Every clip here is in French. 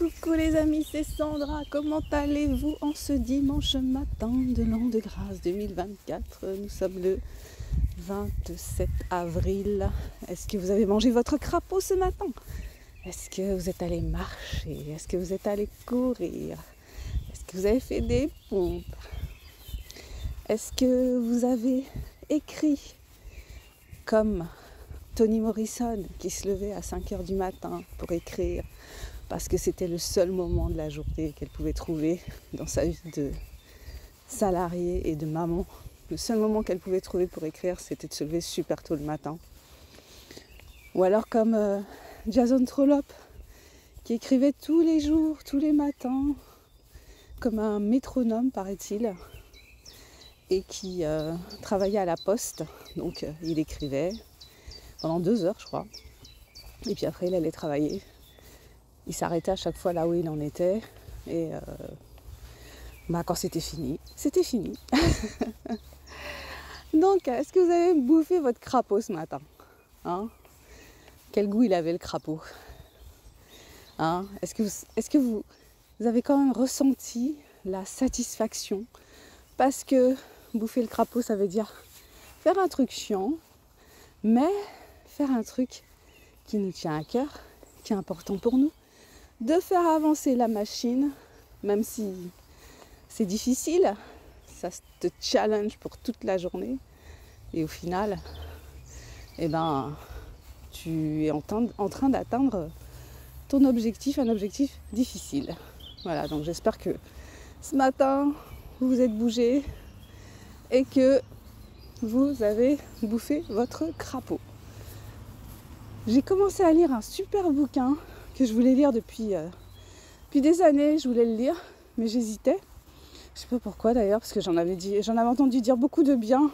Coucou les amis, c'est Sandra. Comment allez-vous en ce dimanche matin de l'an de grâce 2024? Nous sommes le 27 avril. Est-ce que vous avez mangé votre crapaud ce matin? Est-ce que vous êtes allé marcher? Est-ce que vous êtes allé courir? Est-ce que vous avez fait des pompes? Est-ce que vous avez écrit comme Toni Morrison qui se levait à 5h du matin pour écrire parce que c'était le seul moment de la journée qu'elle pouvait trouver dans sa vie de salariée et de maman. Le seul moment qu'elle pouvait trouver pour écrire, c'était de se lever super tôt le matin. Ou alors comme Jason Trollope qui écrivait tous les jours, tous les matins, comme un métronome paraît-il, et qui travaillait à la poste. Donc il écrivait pendant 2 heures je crois, et puis après il allait travailler. Il s'arrêtait à chaque fois là où il en était, et quand c'était fini, c'était fini. Donc est-ce que vous avez bouffé votre crapaud ce matin, hein? Quel goût il avait le crapaud, hein? Est-ce que vous avez quand même ressenti la satisfaction? Parce que bouffer le crapaud, ça veut dire faire un truc chiant, mais faire un truc qui nous tient à cœur, qui est important pour nous, de faire avancer la machine, même si c'est difficile, ça te challenge pour toute la journée, et au final, tu es en train d'atteindre ton objectif, un objectif difficile. Voilà, donc j'espère que ce matin, vous vous êtes bougé et que vous avez bouffé votre crapaud. J'ai commencé à lire un super bouquin que je voulais lire depuis des années. Je voulais le lire, mais j'hésitais. Je sais pas pourquoi d'ailleurs, parce que j'en avais entendu dire beaucoup de bien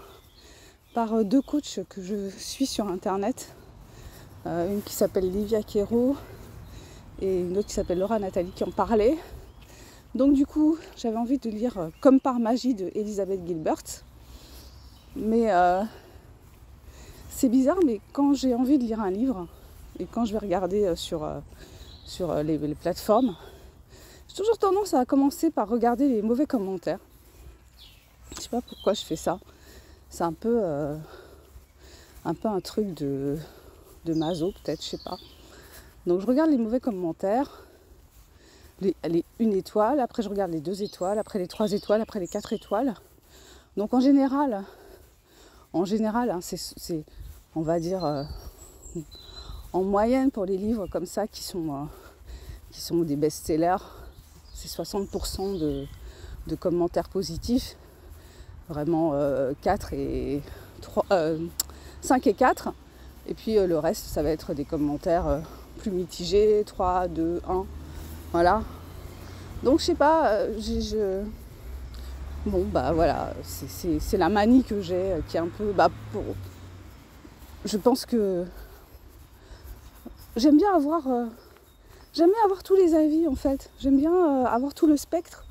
par 2 coachs que je suis sur internet. Une qui s'appelle Livia Quero et une autre qui s'appelle Laura Nathalie qui en parlait. Donc du coup, j'avais envie de lire Comme par magie de Elizabeth Gilbert. Mais c'est bizarre, mais quand j'ai envie de lire un livre et quand je vais regarder sur les plateformes, j'ai toujours tendance à commencer par regarder les mauvais commentaires. Je sais pas pourquoi je fais ça. C'est un peu un truc de maso peut-être, je sais pas. Donc je regarde les mauvais commentaires, les 1 étoile, après je regarde les 2 étoiles, après les 3 étoiles, après les 4 étoiles. Donc en général, c'est on va dire en moyenne pour les livres comme ça qui sont des best-sellers, c'est 60% de commentaires positifs, vraiment 5 et 4, et puis le reste ça va être des commentaires plus mitigés, 3, 2, 1, voilà. Donc je sais pas, voilà, c'est la manie que j'ai qui est un peu, je pense que j'aime bien avoir tous les avis en fait. J'aime bien avoir tout le spectre.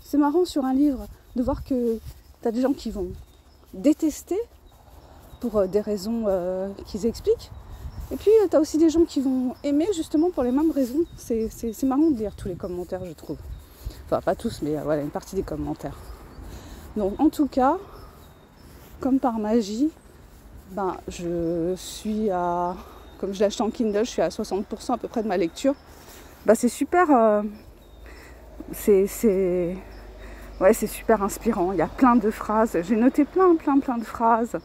C'est marrant sur un livre de voir que t'as des gens qui vont détester pour des raisons qu'ils expliquent. Et puis t'as aussi des gens qui vont aimer justement pour les mêmes raisons. C'est marrant de lire tous les commentaires, je trouve. Enfin pas tous, mais voilà, une partie des commentaires. Donc en tout cas, comme par magie, je suis comme je l'ai acheté en Kindle, je suis à 60% à peu près de ma lecture. C'est super, c'est super inspirant. Il y a plein de phrases. J'ai noté plein de phrases,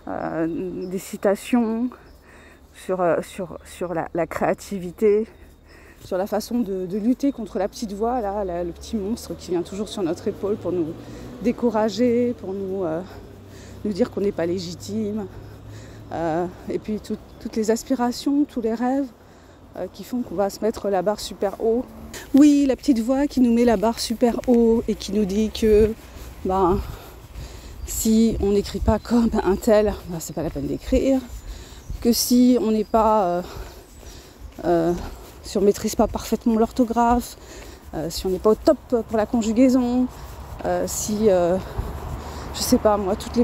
des citations sur la créativité, sur la façon de lutter contre la petite voix, le petit monstre qui vient toujours sur notre épaule pour nous décourager, pour nous dire qu'on n'est pas légitime. Et puis toutes les aspirations, tous les rêves qui font qu'on va se mettre la barre super haut. Oui, la petite voix qui nous met la barre super haut et qui nous dit que si on n'écrit pas comme un tel, c'est pas la peine d'écrire. Que si on n'est pas si on ne maîtrise pas parfaitement l'orthographe, si on n'est pas au top pour la conjugaison, si je sais pas moi, toutes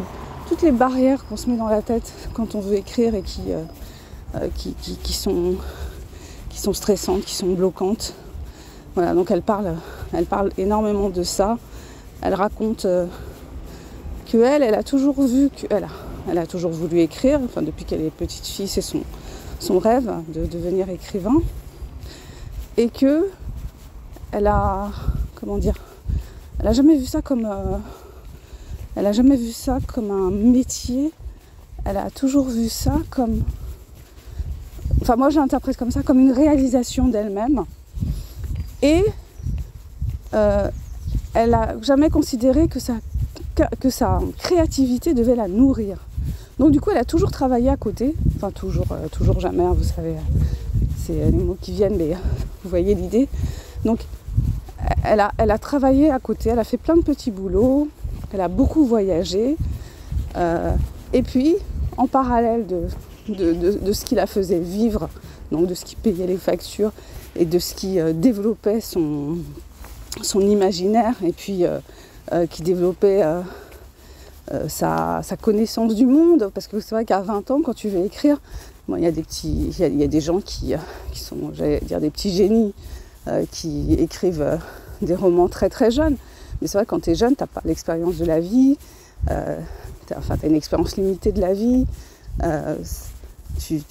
les barrières qu'on se met dans la tête quand on veut écrire et qui sont stressantes, qui sont bloquantes, Voilà, donc elle parle énormément de ça. Elle raconte qu'elle a toujours vu elle a toujours voulu écrire, enfin depuis qu'elle est petite fille, c'est son rêve de devenir écrivain. Et que elle a, comment dire, elle a jamais vu ça comme un métier. Elle a toujours vu ça comme, enfin moi je l'interprète comme ça, comme une réalisation d'elle-même. Et elle a jamais considéré que sa créativité devait la nourrir. Donc du coup elle a toujours travaillé à côté, enfin toujours jamais, vous savez, c'est les mots qui viennent, mais vous voyez l'idée. Donc elle a travaillé à côté, elle a fait plein de petits boulots, elle a beaucoup voyagé, et puis en parallèle de ce qui la faisait vivre, donc de ce qui payait les factures et de ce qui développait son imaginaire, et puis qui développait sa connaissance du monde, parce que c'est vrai qu'à 20 ans, quand tu veux écrire, bon, il y a des gens qui sont, j'allais dire, des petits génies qui écrivent des romans très très jeunes. Mais c'est vrai que quand tu es jeune, tu n'as pas l'expérience de la vie, tu as une expérience limitée de la vie, tu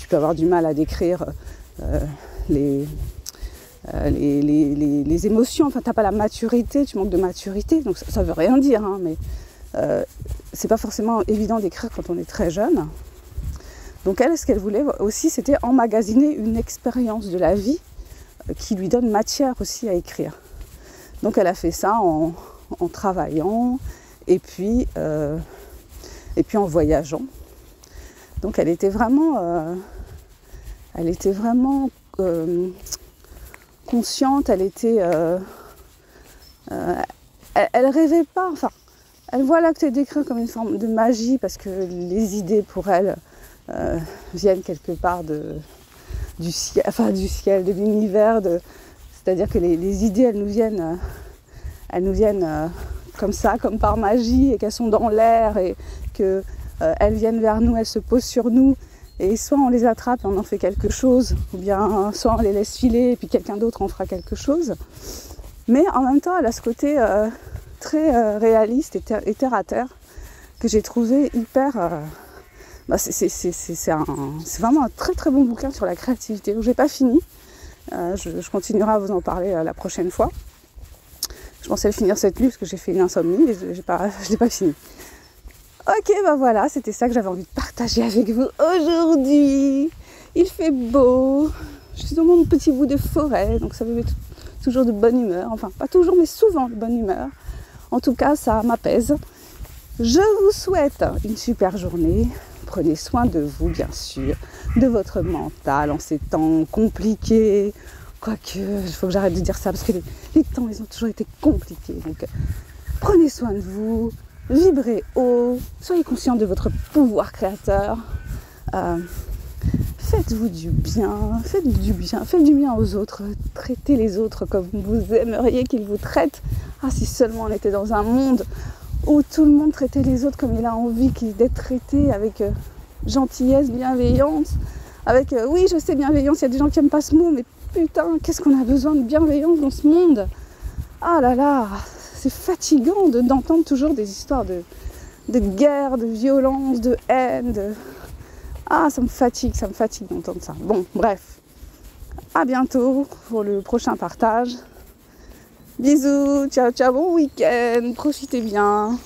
peux avoir du mal à décrire les émotions, enfin tu n'as pas la maturité, tu manques de maturité, donc ça veut rien dire, hein, mais c'est pas forcément évident d'écrire quand on est très jeune. Donc elle, ce qu'elle voulait aussi, c'était emmagasiner une expérience de la vie qui lui donne matière aussi à écrire. Donc elle a fait ça en travaillant et puis en voyageant. Donc elle était vraiment consciente, elle rêvait pas, enfin elle voit l'acte d'écrire comme une forme de magie, parce que les idées pour elle viennent quelque part du ciel, de l'univers, c'est-à-dire que les idées elles nous viennent comme ça, comme par magie, et qu'elles sont dans l'air, et qu'elles viennent vers nous, elles se posent sur nous, et soit on les attrape et on en fait quelque chose, ou bien soit on les laisse filer et puis quelqu'un d'autre en fera quelque chose. Mais en même temps, elle a ce côté très réaliste et terre à terre que j'ai trouvé hyper... c'est vraiment un très très bon bouquin sur la créativité. Donc j'ai pas fini, je continuerai à vous en parler la prochaine fois. Je pensais le finir cette nuit parce que j'ai fait une insomnie, mais je l'ai pas fini. Ok, voilà, c'était ça que j'avais envie de partager avec vous aujourd'hui. Il fait beau, je suis dans mon petit bout de forêt, donc ça me met toujours de bonne humeur. Enfin, pas toujours, mais souvent de bonne humeur. En tout cas, ça m'apaise. Je vous souhaite une super journée. Prenez soin de vous, bien sûr, de votre mental en ces temps compliqués. Quoique, il faut que j'arrête de dire ça parce que les temps, ils ont toujours été compliqués. Donc, prenez soin de vous, vibrez haut, soyez conscient de votre pouvoir créateur. Faites-vous du bien, faites du bien aux autres. Traitez les autres comme vous aimeriez qu'ils vous traitent. Ah, si seulement on était dans un monde où tout le monde traitait les autres comme il a envie d'être traité, avec gentillesse, bienveillance, avec oui je sais bienveillance, il y a des gens qui n'aiment pas ce mot, mais putain, qu'est-ce qu'on a besoin de bienveillance dans ce monde. Ah là là, c'est fatigant d'entendre toujours des histoires de guerre, de violence, de haine, ah ça me fatigue d'entendre ça. Bon, bref, à bientôt pour le prochain partage. Bisous, ciao, bon week-end, profitez bien.